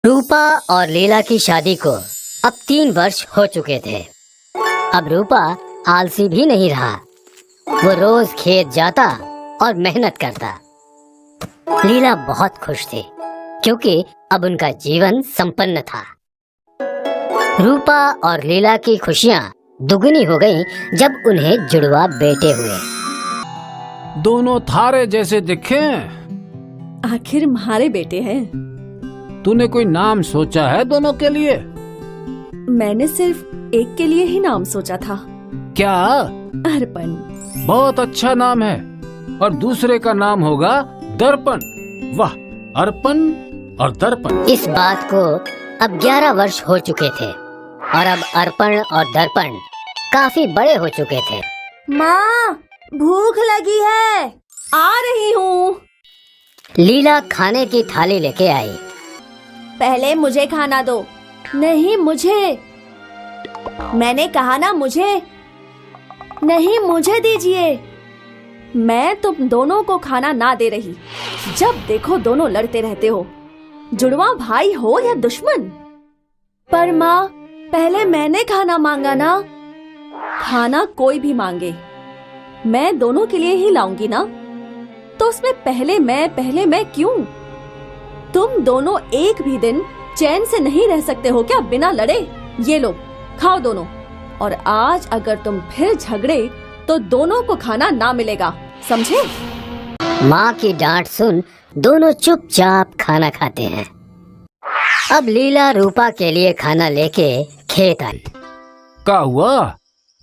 रूपा और लीला की शादी को अब 3 वर्ष हो चुके थे। अब रूपा आलसी भी नहीं रहा। वो रोज खेत जाता और मेहनत करता। लीला बहुत खुश थी क्योंकि अब उनका जीवन संपन्न था। रूपा और लीला की खुशियाँ दुगनी हो गईं जब उन्हें जुड़वा बेटे हुए। दोनों थारे जैसे दिखे। आखिर हमारे बेटे हैं। तूने कोई नाम सोचा है दोनों के लिए? मैंने सिर्फ एक के लिए ही नाम सोचा था। क्या? अर्पण। बहुत अच्छा नाम है। और दूसरे का नाम होगा दर्पण। वाह, अर्पण और दर्पण। इस बात को अब 11 वर्ष हो चुके थे और अब अर्पण और दर्पण काफी बड़े हो चुके थे। माँ, भूख लगी है, आ रही हूँ। लीला खाने की थाली लेके आई। पहले मुझे खाना दो। नहीं, मुझे। मैंने कहा ना मुझे। नहीं, मुझे दीजिए। मैं तुम दोनों को खाना ना दे रही। जब देखो दोनों लड़ते रहते हो। जुड़वा भाई हो या दुश्मन। पर माँ, पहले मैंने खाना मांगा ना। खाना कोई भी मांगे, मैं दोनों के लिए ही लाऊंगी ना। तो उसमें पहले मैं क्यों? तुम दोनों एक भी दिन चैन से नहीं रह सकते हो क्या बिना लड़े? ये लो, खाओ दोनों। और आज अगर तुम फिर झगड़े तो दोनों को खाना ना मिलेगा, समझे? माँ की डांट सुन दोनों चुपचाप खाना खाते हैं। अब लीला रूपा के लिए खाना लेके खेत आई। क्या हुआ?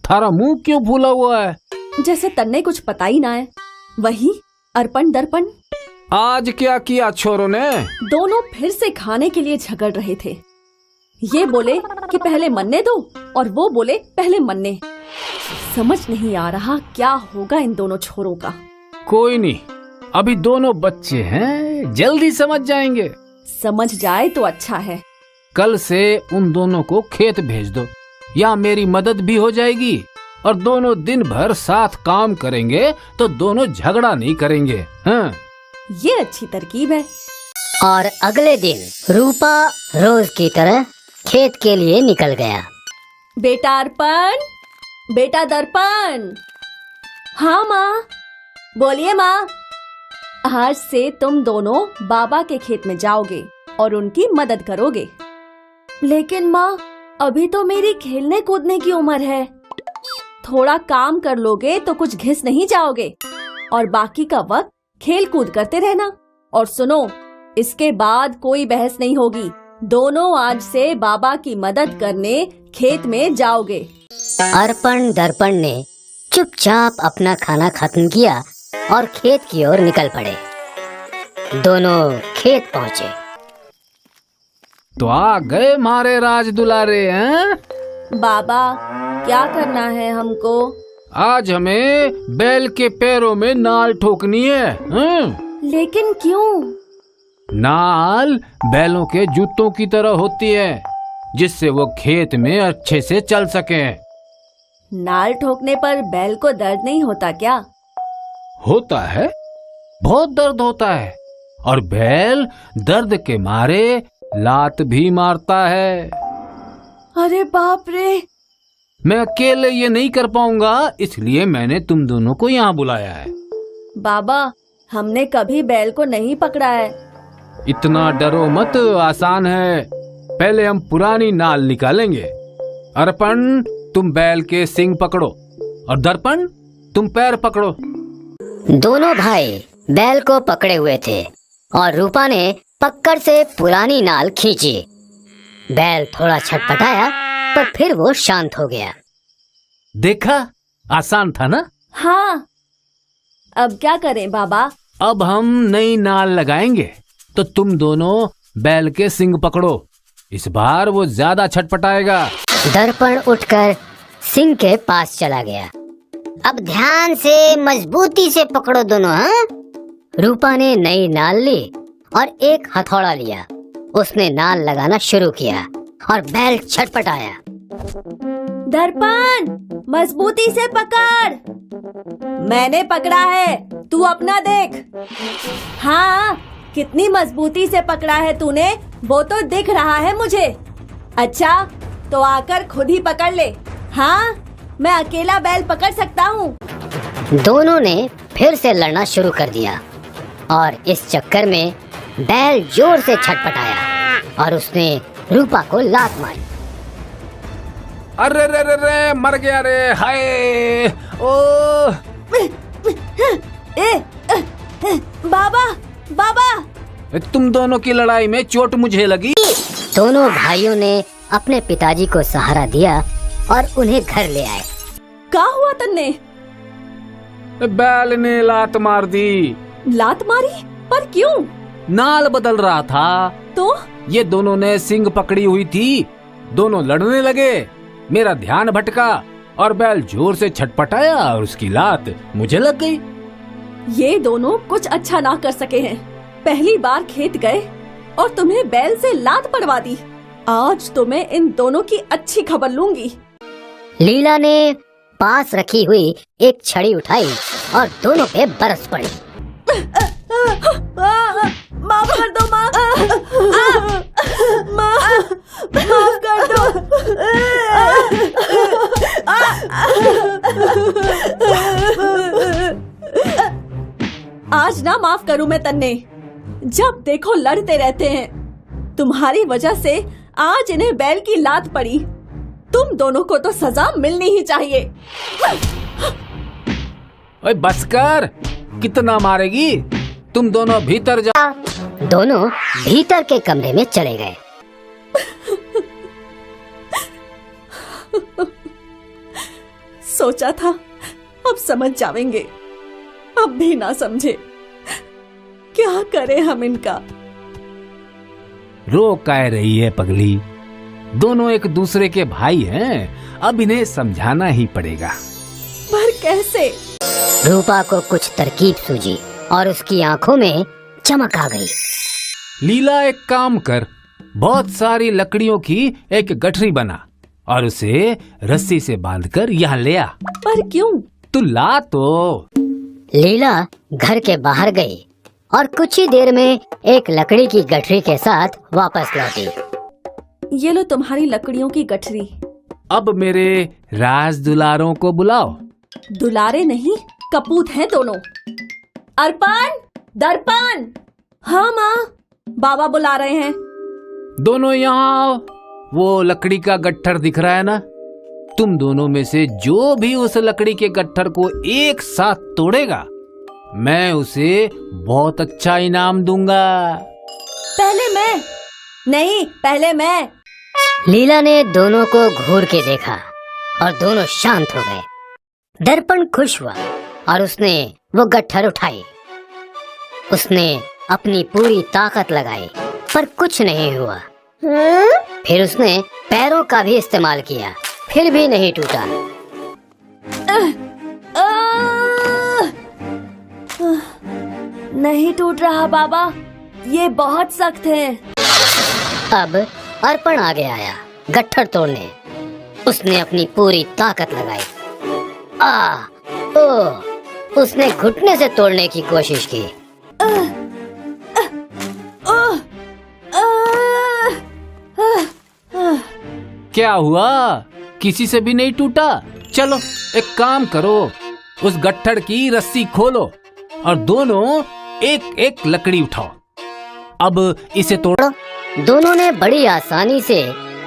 थारा मुंह क्यों फूला हुआ है? जैसे तन्ने कुछ पता ही ना है। वही अर्पण दर्पण। आज क्या किया छोरों ने? दोनों फिर से खाने के लिए झगड़ रहे थे। ये बोले कि पहले मन्ने दो और वो बोले पहले मन्ने। समझ नहीं आ रहा क्या होगा इन दोनों छोरों का। कोई नहीं, अभी दोनों बच्चे हैं, जल्दी समझ जाएंगे। समझ जाए तो अच्छा है। कल से उन दोनों को खेत भेज दो, या मेरी मदद भी हो जाएगी और दोनों दिन भर साथ काम करेंगे तो दोनों झगड़ा नहीं करेंगे। हाँ, ये अच्छी तरकीब है। और अगले दिन रूपा रोज की तरह खेत के लिए निकल गया। बेटा अर्पण, बेटा दर्पण। हाँ माँ, बोलिए माँ। आज से तुम दोनों बाबा के खेत में जाओगे और उनकी मदद करोगे। लेकिन माँ, अभी तो मेरी खेलने कूदने की उम्र है। थोड़ा काम कर लोगे तो कुछ घिस नहीं जाओगे और बाकी का वक्त खेल कूद करते रहना। और सुनो, इसके बाद कोई बहस नहीं होगी। दोनों आज से बाबा की मदद करने खेत में जाओगे। अर्पण दर्पण ने चुपचाप अपना खाना खत्म किया और खेत की ओर निकल पड़े। दोनों खेत पहुँचे। तो आ गए मारे राज दुलारे हैं? बाबा, क्या करना है हमको? आज हमें बैल के पैरों में नाल ठोकनी है। लेकिन क्यों? नाल बैलों के जूतों की तरह होती है, जिससे वो खेत में अच्छे से चल सके। नाल ठोकने पर बैल को दर्द नहीं होता क्या? होता है, बहुत दर्द होता है। और बैल दर्द के मारे लात भी मारता है। अरे बाप रे! मैं अकेले ये नहीं कर पाऊंगा, इसलिए मैंने तुम दोनों को यहाँ बुलाया है। बाबा, हमने कभी बैल को नहीं पकड़ा है। इतना डरो मत, आसान है। पहले हम पुरानी नाल निकालेंगे। अर्पण, तुम बैल के सींग पकड़ो और दर्पण, तुम पैर पकड़ो। दोनों भाई बैल को पकड़े हुए थे और रूपा ने पकड़ से पुरानी नाल खींची। बैल थोड़ा छटपटाया पर फिर वो शांत हो गया। देखा, आसान था ना? हाँ। अब क्या करें बाबा? अब हम नई नाल लगाएंगे, तो तुम दोनों बैल के सींग पकड़ो। इस बार वो ज्यादा छटपटाएगा। दर्पण उठकर सिंह के पास चला गया। अब ध्यान से मजबूती से पकड़ो दोनों। हाँ? रूपा ने नई नाल ली और एक हथौड़ा लिया। उसने नाल लगाना शुरू किया और बैल छटपटाया। दर्पण, मजबूती से पकड़। मैंने पकड़ा है, तू अपना देख। हाँ, कितनी मजबूती से पकड़ा है तूने, वो तो दिख रहा है मुझे। अच्छा, तो आकर खुद ही पकड़ ले। हाँ, मैं अकेला बैल पकड़ सकता हूँ। दोनों ने फिर से लड़ना शुरू कर दिया और इस चक्कर में बैल जोर से छटपटाया और उसने रूपा को लात मारी। अरे रे रे रे, मर गया रे, हाय ओ। बाबा बाबा, तुम दोनों की लड़ाई में चोट मुझे लगी। दोनों भाइयों ने अपने पिताजी को सहारा दिया और उन्हें घर ले आए। क्या हुआ तन्ने? बैल ने लात मार दी। लात मारी? पर क्यों? नाल बदल रहा था तो ये दोनों ने सींग पकड़ी हुई थी, दोनों लड़ने लगे। मेरा ध्यान भटका और बैल जोर से छटपटाया और उसकी लात मुझे लग गई। ये दोनों कुछ अच्छा ना कर सके हैं। पहली बार खेत गए और तुम्हें बैल से लात पड़वा दी। आज तो मैं इन दोनों की अच्छी खबर लूंगी। लीला ने पास रखी हुई एक छड़ी उठाई और दोनों पे बरस पड़ी। माफ कर दो माँ, माफ कर दो। आज ना माफ करूं मैं तन्ने। जब देखो लड़ते रहते हैं। तुम्हारी वजह से आज इन्हें बैल की लात पड़ी। तुम दोनों को तो सजा मिलनी ही चाहिए। ओए बस कर, कितना मारेगी? तुम दोनों भीतर जाओ। दोनों भीतर के कमरे में चले गए। सोचा था अब समझ जाएंगे, अब भी ना समझे। क्या करें हम इनका? रो कह रही है पगली? दोनों एक दूसरे के भाई हैं, अब इन्हें समझाना ही पड़ेगा। पर कैसे? रूपा को कुछ तरकीब सूझी और उसकी आंखों में चमक आ गई। लीला, एक काम कर, बहुत सारी लकड़ियों की एक गठरी बना और उसे रस्सी से बांधकर यहाँ ले आ। पर क्यों? तू ला तो। लीला घर के बाहर गई और कुछ ही देर में एक लकड़ी की गठरी के साथ वापस लौटी। ये लो तुम्हारी लकड़ियों की गठरी। अब मेरे राज दुलारों को बुलाओ। दुलारे नहीं, कपूत हैं दोनों। अर्पण, दर्पण। हाँ माँ, बाबा बुला रहे हैं। दोनों यहाँ आओ। वो लकड़ी का गट्ठर दिख रहा है ना? तुम दोनों में से जो भी उस लकड़ी के गट्ठर को एक साथ तोड़ेगा, मैं उसे बहुत अच्छा इनाम दूंगा। पहले मैं। नहीं, पहले मैं। लीला ने दोनों को घूर के देखा और दोनों शांत हो गए। दर्पण खुश हुआ और उसने वो गट्ठर उठाई। उसने अपनी पूरी ताकत लगाई पर कुछ नहीं हुआ। फिर उसने पैरों का भी इस्तेमाल किया, फिर भी नहीं टूटा। नहीं टूट रहा बाबा, ये बहुत सख्त है। अब अर्पण आगे आया गट्ठर तोड़ने। उसने अपनी पूरी ताकत लगाई। उसने घुटने से तोड़ने की कोशिश की। क्या हुआ? किसी से भी नहीं टूटा? चलो एक काम करो, उस गट्ठर की रस्सी खोलो और दोनों एक एक लकड़ी उठाओ। अब इसे तोड़ो। दोनों ने बड़ी आसानी से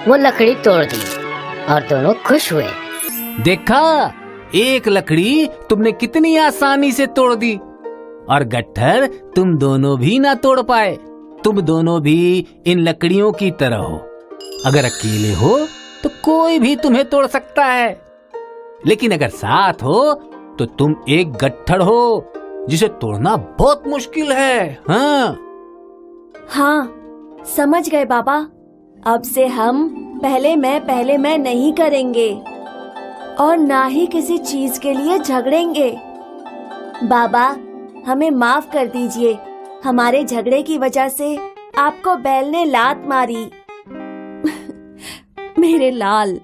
वो लकड़ी तोड़ दी और दोनों खुश हुए। देखा, एक लकड़ी तुमने कितनी आसानी से तोड़ दी और गट्ठर तुम दोनों भी ना तोड़ पाए। तुम दोनों भी इन लकड़ियों की तरह हो। अगर अकेले हो तो कोई भी तुम्हें तोड़ सकता है, लेकिन अगर साथ हो तो तुम एक गट्ठर हो जिसे तोड़ना बहुत मुश्किल है। हाँ, समझ गए बाबा। अब से हम पहले मैं नहीं करेंगे और ना ही किसी चीज के लिए झगड़ेंगे। बाबा, हमें माफ कर दीजिए। हमारे झगड़े की वजह से आपको बैल ने लात मारी। मेरे लाल,